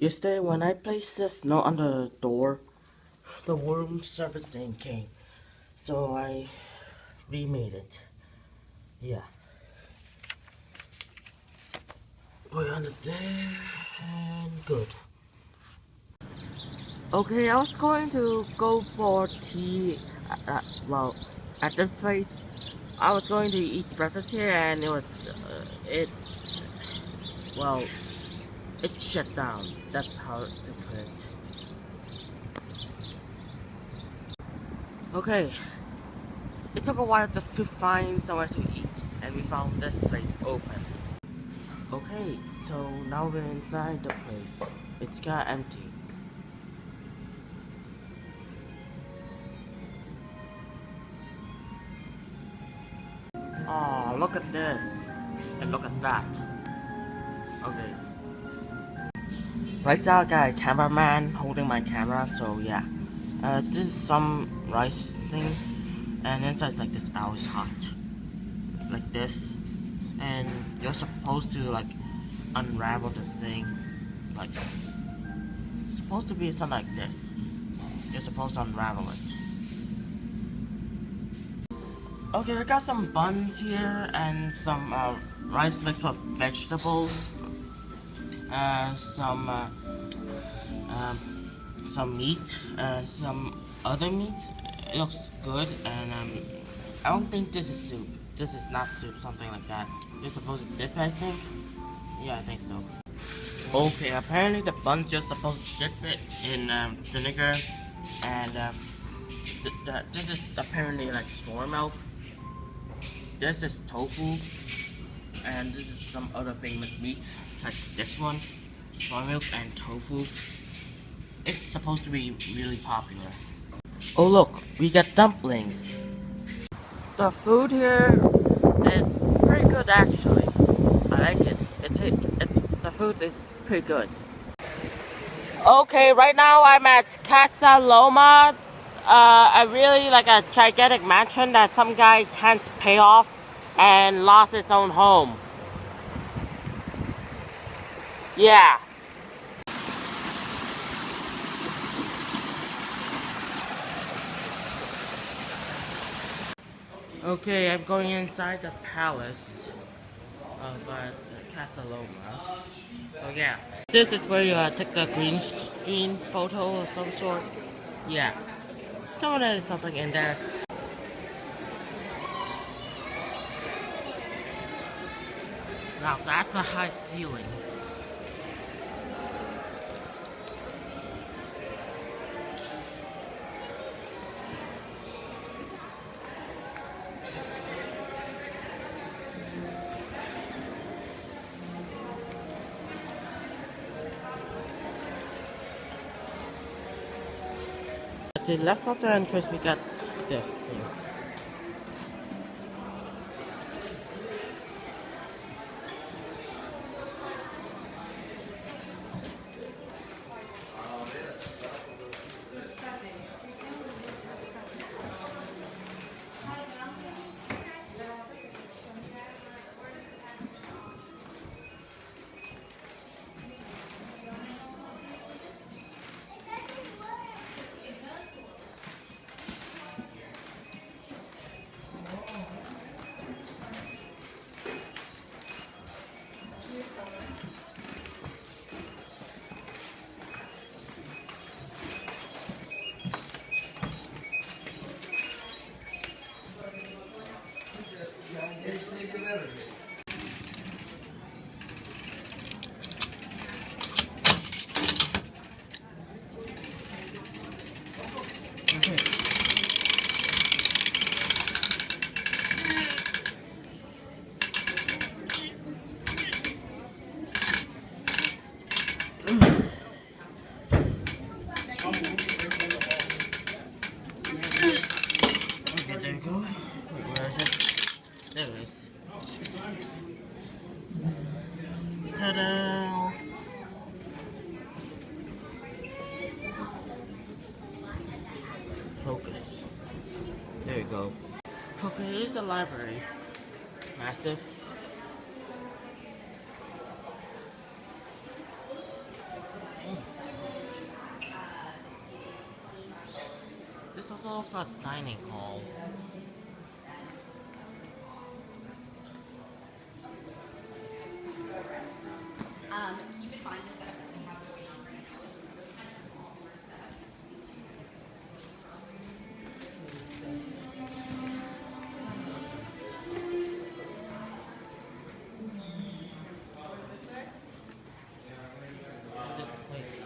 Yesterday, when I placed this note on the door, the room service thing came. So I remade it. Yeah. Put it under there, and good. Okay, I was going to go for tea. Well, at this place, I was going to eat breakfast here, and well, it shut down. That's how to put it. Okay, it took a while just to find somewhere to eat, and we found this place open. Okay, so now we're inside the place. It's got empty. Oh, look at this. And look at that. Okay. Right now I got a cameraman holding my camera, so yeah. This is some rice thing. And inside's like this hour's hot. Like this. And you're supposed to like unravel this thing. Like it's supposed to be something like this. You're supposed to unravel it. Okay, I got some buns here and some rice mixed with vegetables. Some meat, some other meat. It looks good, and I don't think this is soup. This is not soup, something like that. You're supposed to dip, I think. Yeah, I think so. Okay, apparently the bun's just supposed to dip it in vinegar, and this is apparently like soy milk. This is tofu, and this is some other famous meat, like this one, soy milk and tofu. It's supposed to be really popular. Oh look, we got dumplings. The food here is pretty good actually. I like it. The food is pretty good. Okay, right now I'm at Casa Loma. I really like a gigantic mansion that some guy can't pay off and lost his own home. Yeah. Okay, I'm going inside the palace of Casa Loma. So yeah, this is where you take the green screen photo of some sort. Yeah, someone has something in there. Now that's a high ceiling. At the left of the entrance, we got this thing. Okay, there you go. Wait, where is it? There it is. Ta-da! Focus. There you go. Okay, here's the library. Massive. also looks like a dining hall. Keep in mind the setup that we have going on right now is we're kind of all more setup. This place.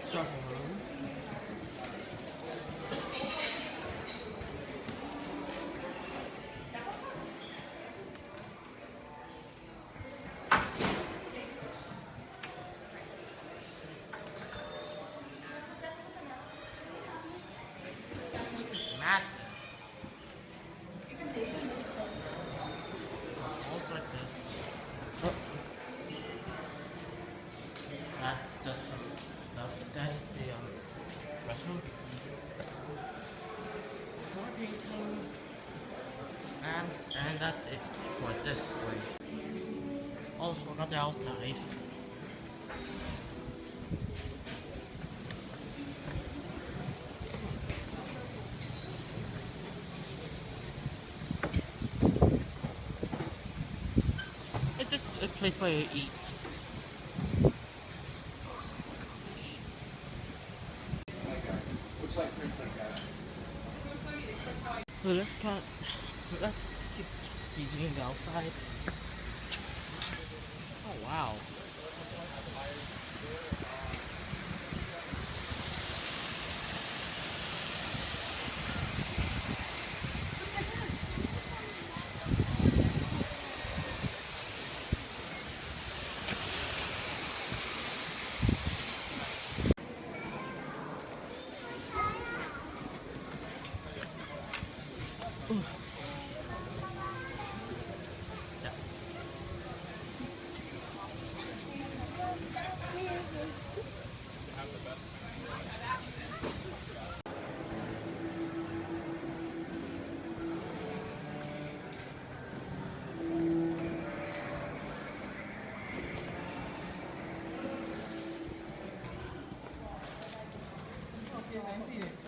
Server room. This is massive. Almost like this. Oh. That's just some stuff. That's the restroom. More paintings. And that's it for this way. Also got the outside. It's just a place where you eat. So let's keep using the outside. Oh wow.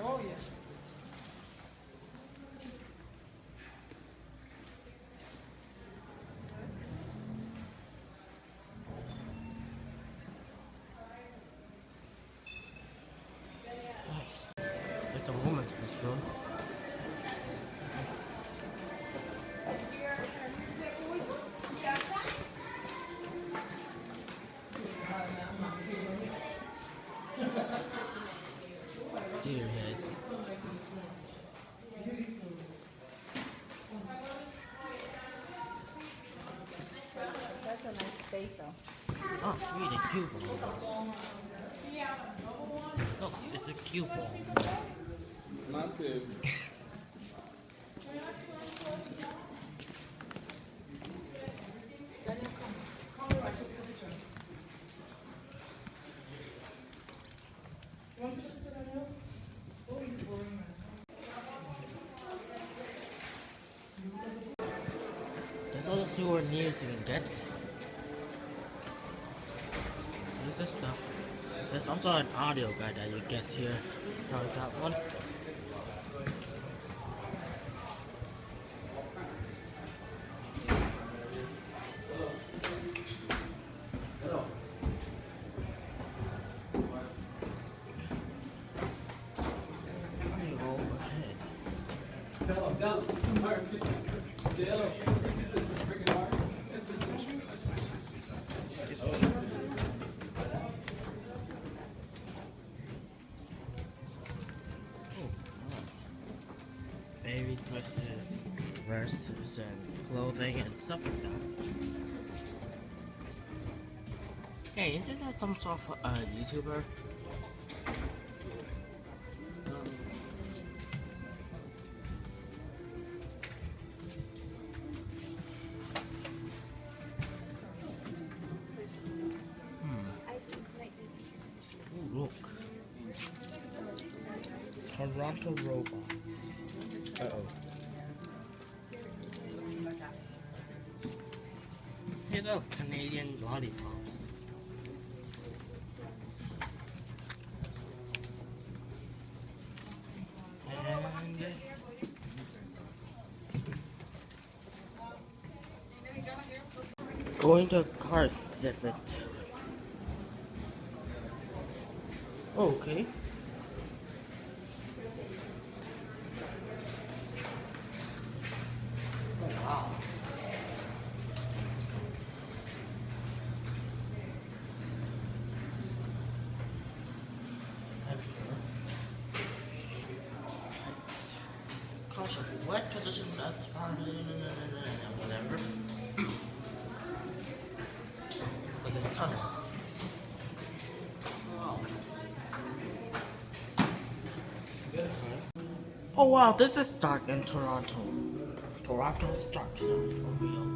Oh, yeah. Nice. There's a woman's restroom. Deer head. That's a nice space though. Oh, sweet, a cue ball. Look, it's a cue ball. It's massive. There's all the souvenirs you can get. Here's the stuff. There's also an audio guide that you get here. Probably that one. shoes and clothing and stuff like that. Hey, isn't that some sort of YouTuber? Ooh, look. Toronto robots. Uh-oh. Hey look, Canadian lollipops. And going to car exhibit. Okay. Oh, wow. Caution, what position that's whatever. But it's tunnel. Wow. Oh wow, this is dark in Toronto. Toronto's dark zone for real.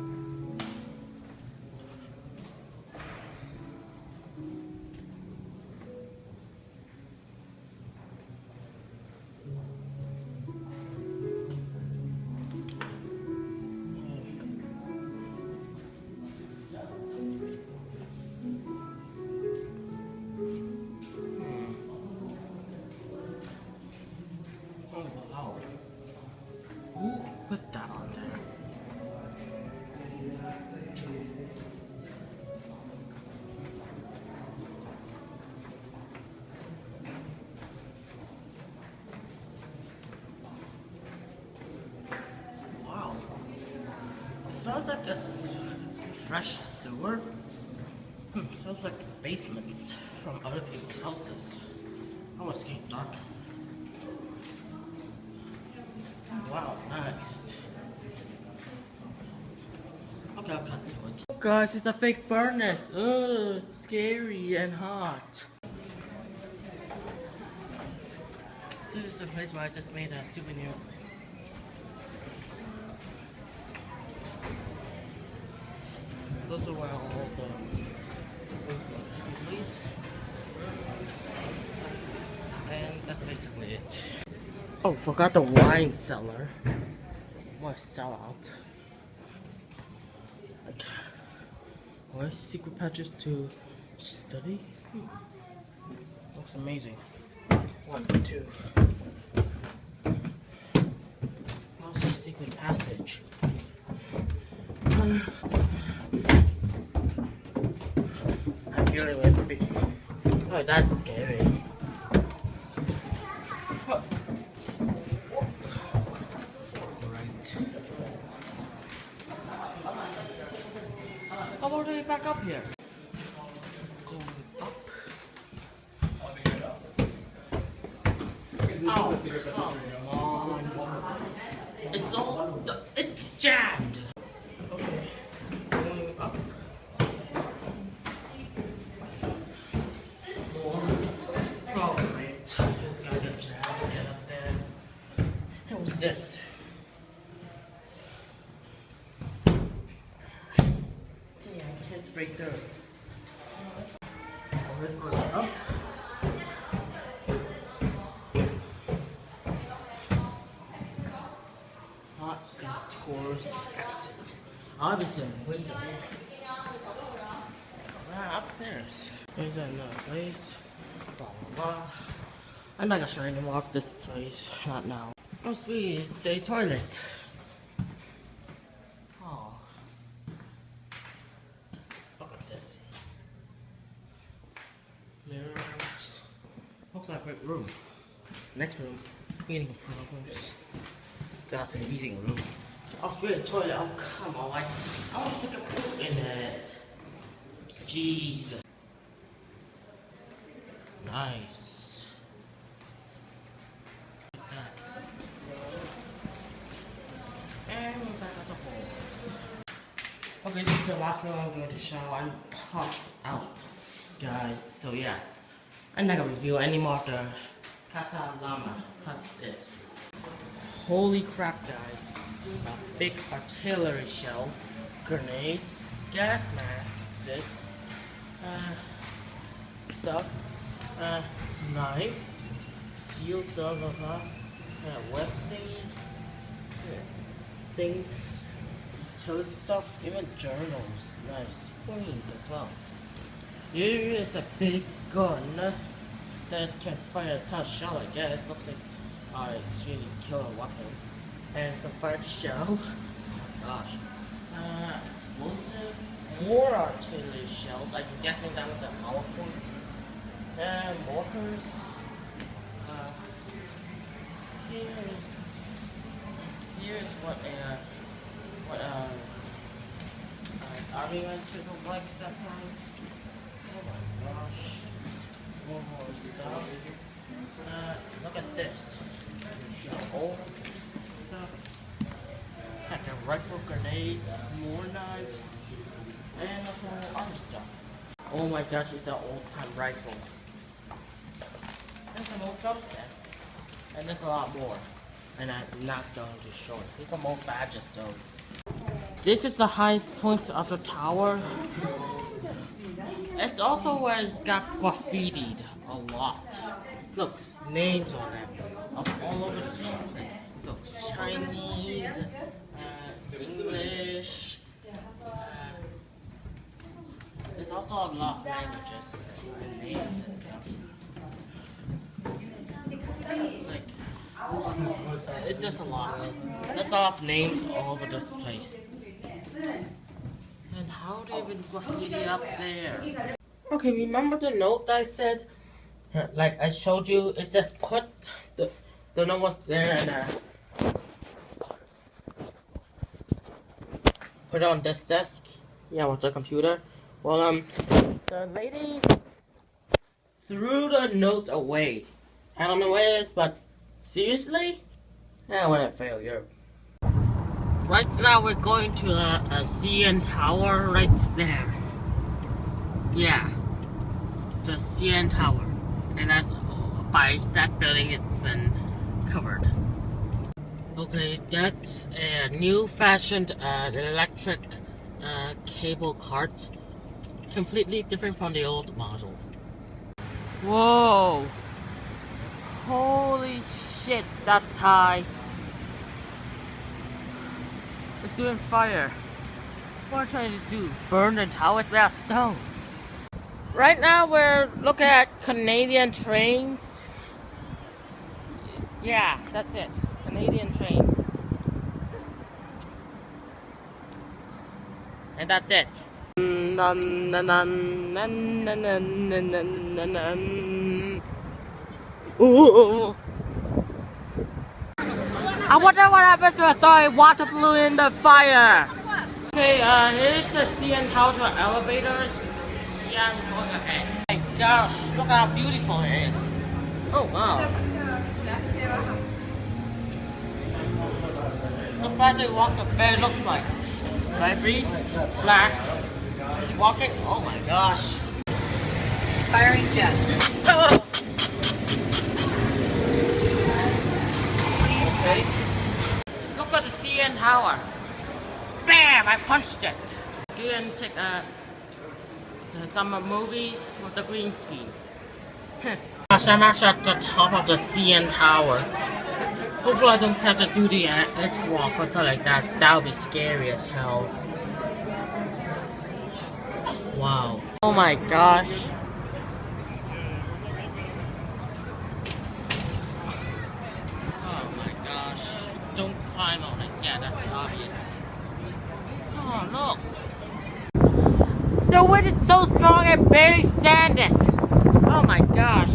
Oh wow. Who put that on there? Wow. It smells like a fresh sewer. Smells like basements from other people's houses. Oh, it's getting dark. Wow, nice. Okay, I'll cut to it. Oh gosh, it's a fake furnace. Ugh, scary and hot. This is the place where I just made a souvenir. Those are where all the things are taking place. And that's basically it. Oh, forgot the wine cellar. What a sellout. Okay. What secret patches to study? Looks amazing. 1, 2. What's the secret passage? I'm feeling it be. Oh, that's scary. Oh. How about we back up here? Going up. Oh, come on. It's jammed. Okay. Going up. Oh, great. Just gotta get jammed. Get up there. Hey, what's this? Can't break through. We're going up. Not a tourist exit. Obviously, window. Upstairs. There's another place. Blah blah blah. I'm not gonna try to walk this place. Not now. Oh sweet, it's a toilet. Oh. Look at this. Mirrors. Looks like a great room. Next room, meeting progress. That's a meeting room. Oh, sweet toilet. Oh, come on. I want to take a poop in it. Jeez. Nice. Like that. And we're back at the hole. is the last one I'm going to show and pop out, guys. So yeah, I'm not gonna review any more of the Casa Loma. That's it. Holy crap, guys. A big artillery shell, grenades, gas masks, stuff, knife, seal, blah blah blah, web thingy, things, utility stuff, even journals, nice, coins as well. Here is a big gun that can fire a ton of shell, I guess. Looks like an extremely killer weapon. And some fired shell. Oh gosh. Explosive. More artillery shells. I'm guessing that was a PowerPoint. Mortars. Here's what army went to look like at that time. Oh my gosh. More stuff. Look at this. Some old stuff. Heck, a rifle, grenades, more knives, and also other stuff. Oh my gosh, it's an old-time rifle. There's some old drum sets. And there's a lot more. And I'm not going to show it. There's some old badges though. This is the highest point of the tower. It's also where it got graffitied a lot. Look, names on it. Of all over the place. Look, Chinese, English. There's also a lot of languages and names and stuff. Like, it's just a lot. That's a lot of names all over this place. And how do you even graffiti up there? Okay, remember the note I said? Like I showed you, it just put the note was there and put it on this desk. Yeah, with the computer. Well, the lady threw the note away. I don't know where it is, but seriously? Yeah, what a failure. Right now we're going to a CN Tower right there. Yeah, the CN Tower. And that's by that building it's been covered. Okay, that's a new fashioned electric cable cart. Completely different from the old model. Whoa! Holy shit, that's high. It's doing fire. What are you trying to do? Burn the tower with that stone? Right now we're looking at Canadian trains. Yeah, that's it. Canadian trains. And that's it. Ooh. I wonder what happens if I throw water balloon in the fire. Okay, here's the CN Tower elevators. Yeah, I'm going ahead. Oh my gosh, look how beautiful it is. Oh wow. Look as you walk, the bed looks like. Right, Breeze? Black. Keep walking. Oh my gosh. Firing jet. Oh. Okay. Look at the CN Tower. Bam! I punched it. You can take some movies with the green screen. Gosh, I'm actually at the top of the CN Tower. Hopefully I don't have to do the edge walk or something like that. That would be scary as hell. Wow. Oh my gosh. Oh my gosh. Don't climb on it. Yeah, that's obvious. Oh, look. The wind is so strong I barely stand it. Oh my gosh.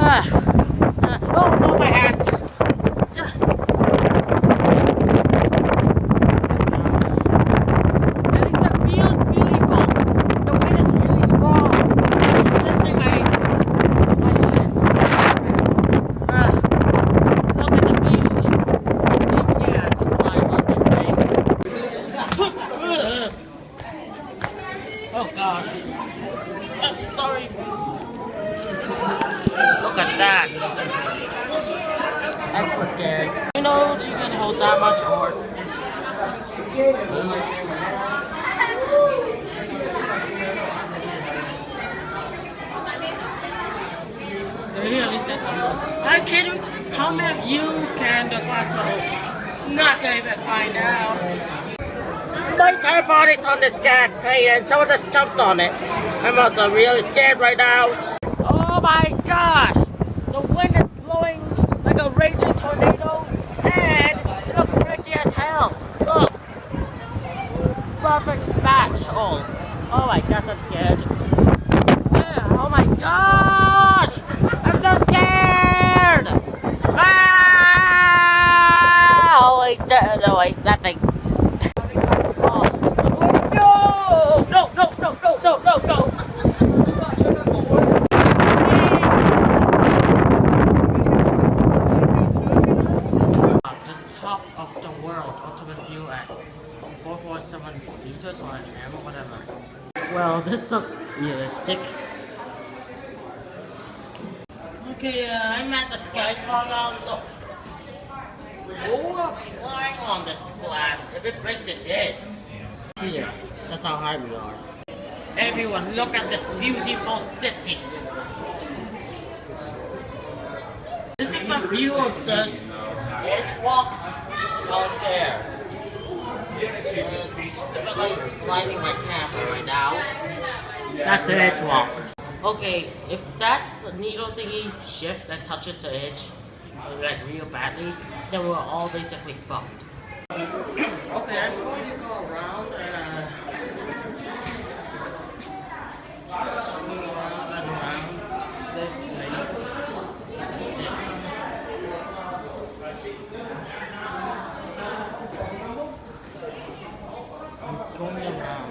Oh, my hands. At least the view is beautiful. The wind is really strong. It's lifting my shit. Look at the view. Yeah, I can climb on this thing. Oh gosh. Sorry. Look at that. I'm scared. You know you can hold that much or I'm kidding. How many of you can the hospital? Not gonna even find out. My entire body's on this gas pay and someone just jumped on it. I'm also really scared right now. Oh my gosh! The wind is blowing like a raging tornado and it looks pretty as hell. Look! Perfect match. Oh my gosh, I'm scared. Yeah, oh my gosh! I'm so scared! Ah! Oh wait, no wait, that thing. Oh. No! No! The top of the world, ultimate view at 447 meters or AM or whatever. Well, this looks realistic. Okay, I'm at the sky car now. Look. We're flying on this glass. If it breaks, it dead. Yes, that's how high we are. Everyone, look at this beautiful city. This is the view of this edge walk out there. Stabilize blinding my camera right now. That's the edge walk. Okay, if that needle thingy shifts and touches the edge like real badly, then we're all basically fucked. Okay, I'm going to go around and this place. I'm going around.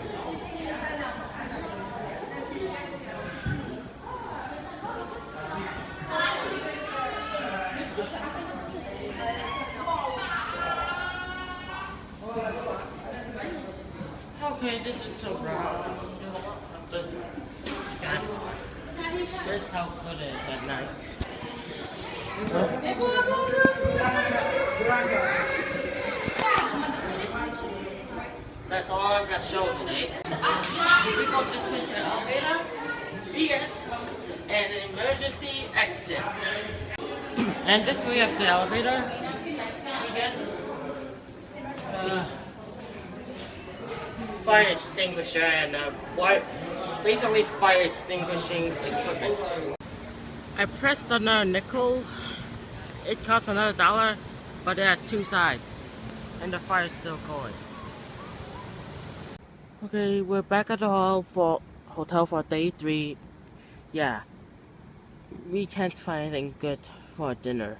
Okay, this is so round. This is how good it is at night. That's all I'm gonna show today. We go this way to the elevator, vent, and an emergency exit. And this way of the elevator, we get fire extinguisher and basically fire extinguishing equipment. I pressed another nickel. It costs another $1, but it has two sides, and the fire is still going. Okay, we're back at the hotel for day 3. Yeah, we can't find anything good for dinner.